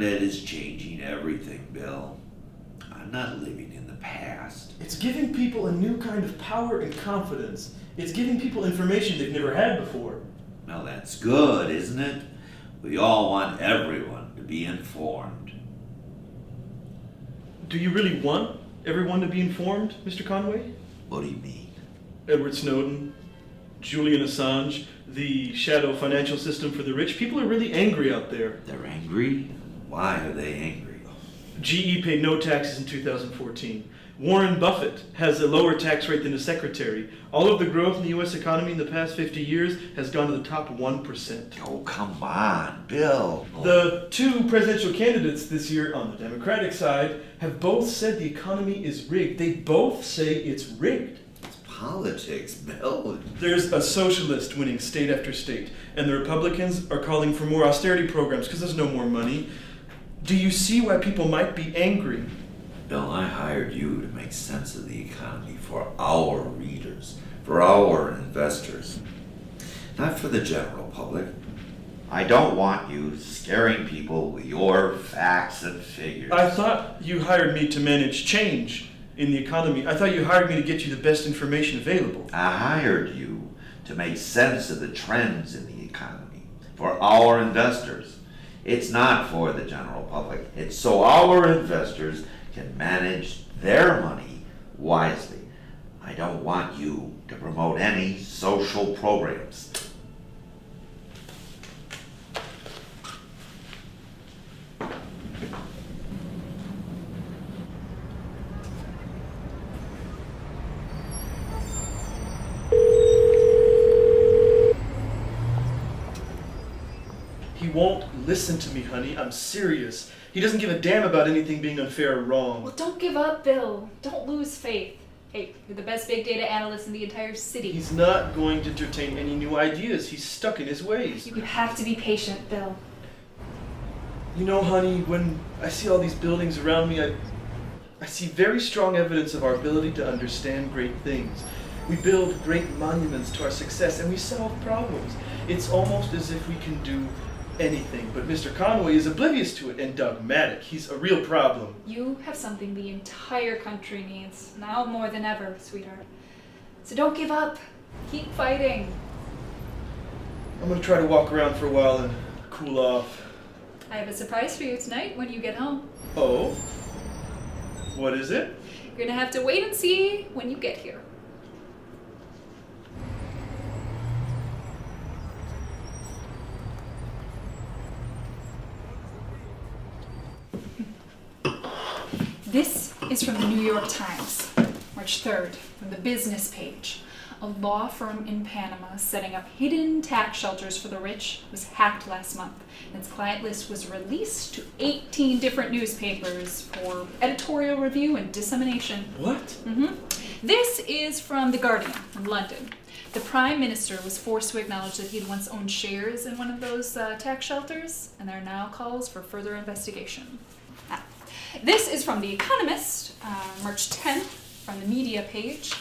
internet is changing everything, Bill. I'm not living in the past. It's giving people a new kind of power and confidence. It's giving people information they've never had before. Now that's good, isn't it? We all want everyone to be informed. Do you really want everyone to be informed, Mr. Conway? What do you mean? Edward Snowden, Julian Assange, the shadow financial system for the rich. People are really angry out there. They're angry? Why are they angry? GE paid no taxes in 2014. Warren Buffett has a lower tax rate than his secretary. All of the growth in the U.S. economy in the past 50 years has gone to the top 1%. Oh, come on, Bill. The two presidential candidates this year on the Democratic side have both said the economy is rigged. They both say it's rigged. It's politics, Bill. There's a socialist winning state after state, and the Republicans are calling for more austerity programs because there's no more money. Do you see why people might be angry? Bill, I hired you to make sense of the economy for our readers, for our investors, not for the general public. I don't want you scaring people with your facts and figures. I thought you hired me to manage change in the economy. I thought you hired me to get you the best information available. I hired you to make sense of the trends in the economy for our investors. It's not for the general public. It's so our investors can manage their money wisely. I don't want you to promote any social programs. He won't listen to me, honey. I'm serious. He doesn't give a damn about anything being unfair or wrong. Well, don't give up, Bill. Don't lose faith. Hey, you're the best big data analyst in the entire city. He's not going to entertain any new ideas. He's stuck in his ways. You have to be patient, Bill. You know, honey, when I see all these buildings around me, I see very strong evidence of our ability to understand great things. We build great monuments to our success, and we solve problems. It's almost as if we can do anything, but Mr. Conway is oblivious to it and dogmatic. He's a real problem. You have something the entire country needs, now more than ever, sweetheart. So don't give up. Keep fighting. I'm gonna try to walk around for a while and cool off. I have a surprise for you tonight when you get home. Oh? What is it? You're gonna have to wait and see when you get here. This is from the New York Times, March 3rd, from the business page. A law firm in Panama setting up hidden tax shelters for the rich was hacked last month, and its client list was released to 18 different newspapers for editorial review and dissemination. What? This is from The Guardian in London. The Prime Minister was forced to acknowledge that he'd once owned shares in one of those tax shelters, and there are now calls for further investigation. This is from The Economist, March 10th, from the media page.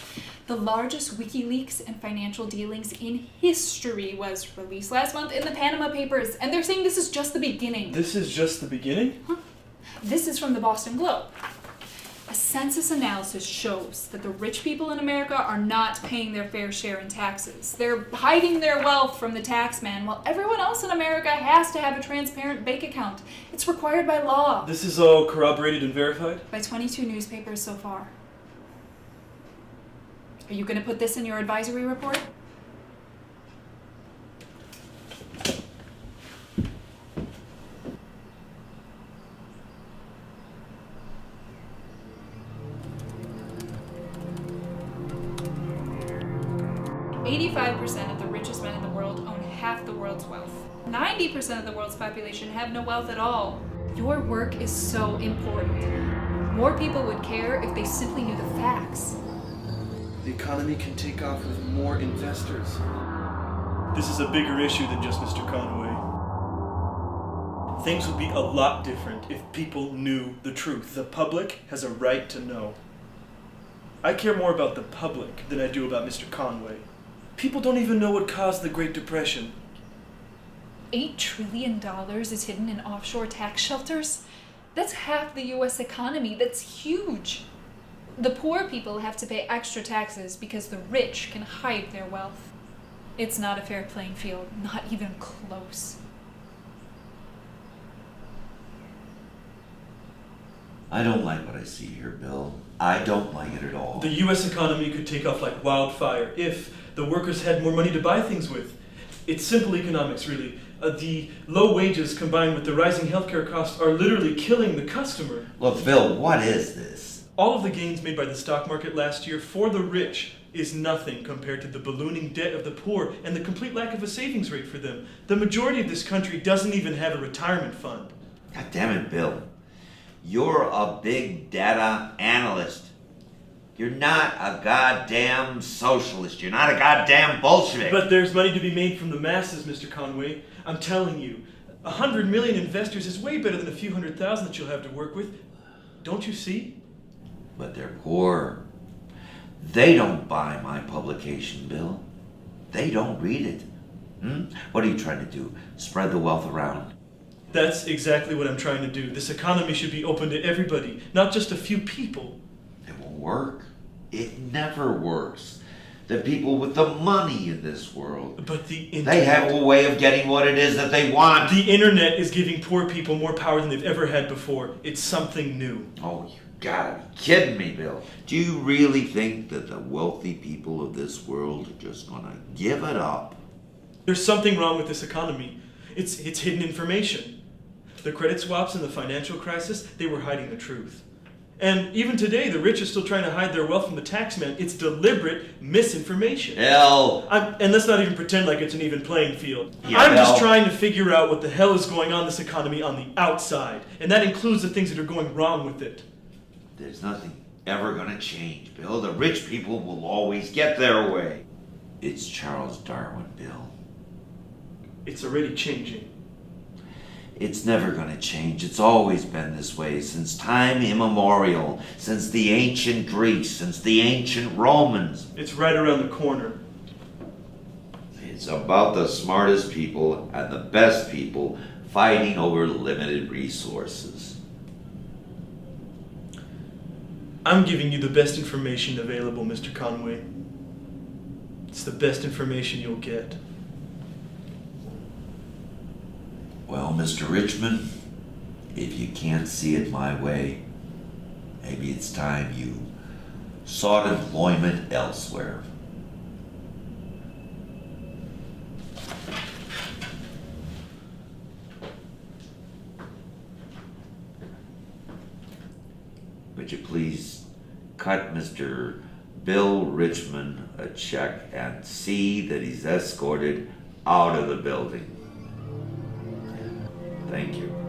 The largest WikiLeaks and financial dealings in history was released last month in the Panama Papers, and they're saying this is just the beginning. This is just the beginning? This is from the Boston Globe. A census analysis shows that the rich people in America are not paying their fair share in taxes. They're hiding their wealth from the tax man, while everyone else in America has to have a transparent bank account. It's required by law. This is all corroborated and verified? By 22 newspapers so far. Are you going to put this in your advisory report? %of the richest men in the world own half the world's wealth. 90% of the world's population have no wealth at all. Your work is so important. More people would care if they simply knew the facts. The economy can take off with more investors. This is a bigger issue than just Mr. Conway. Things would be a lot different if people knew the truth. The public has a right to know. I care more about the public than I do about Mr. Conway. People don't even know what caused the Great Depression. $8 trillion is hidden in offshore tax shelters? That's half the US economy. That's huge. The poor people have to pay extra taxes because the rich can hide their wealth. It's not a fair playing field, not even close. I don't like what I see here, Bill. I don't like it at all. The US economy could take off like wildfire if the workers had more money to buy things with. It's simple economics, really. The low wages combined with the rising healthcare costs are literally killing the customer. Look, Bill, what is this? All of the gains made by the stock market last year for the rich is nothing compared to the ballooning debt of the poor and the complete lack of a savings rate for them. The majority of this country doesn't even have a retirement fund. God damn it, Bill. You're a big data analyst. You're not a goddamn socialist. You're not a goddamn Bolshevik. But there's money to be made from the masses, Mr. Conway. I'm telling you, 100 million investors is way better than a few 100,000 that you'll have to work with. Don't you see? But they're poor. They don't buy my publication, Bill. They don't read it. What are you trying to do? Spread the wealth around? That's exactly what I'm trying to do. This economy should be open to everybody, not just a few people. It won't work. It never works. The people with the money in this world, But the internet... they have a way of getting what it is that they want. The internet is giving poor people more power than they've ever had before. It's something new. Oh, you gotta be kidding me, Bill. Do you really think that the wealthy people of this world are just gonna give it up? There's something wrong with this economy. It's hidden information. The credit swaps and the financial crisis, they were hiding the truth. And even today, the rich are still trying to hide their wealth from the taxman. It's deliberate misinformation. Bill! And let's not even pretend like it's an even playing field. Yeah, I'm just Bill. trying to figure out what the hell is going on in this economy on the outside. And that includes the things that are going wrong with it. There's nothing ever gonna change, Bill. The rich people will always get their way. It's Charles Darwin, Bill. It's already changing. It's never gonna change. It's always been this way since time immemorial, since the ancient Greeks, since the ancient Romans. It's right around the corner. It's about the smartest people and the best people fighting over limited resources. I'm giving you the best information available, Mr. Conway. It's the best information you'll get. Well, Mr. Richmond, if you can't see it my way, maybe it's time you sought employment elsewhere. Would you please cut Mr. Bill Richmond a check and see that he's escorted out of the building? Thank you.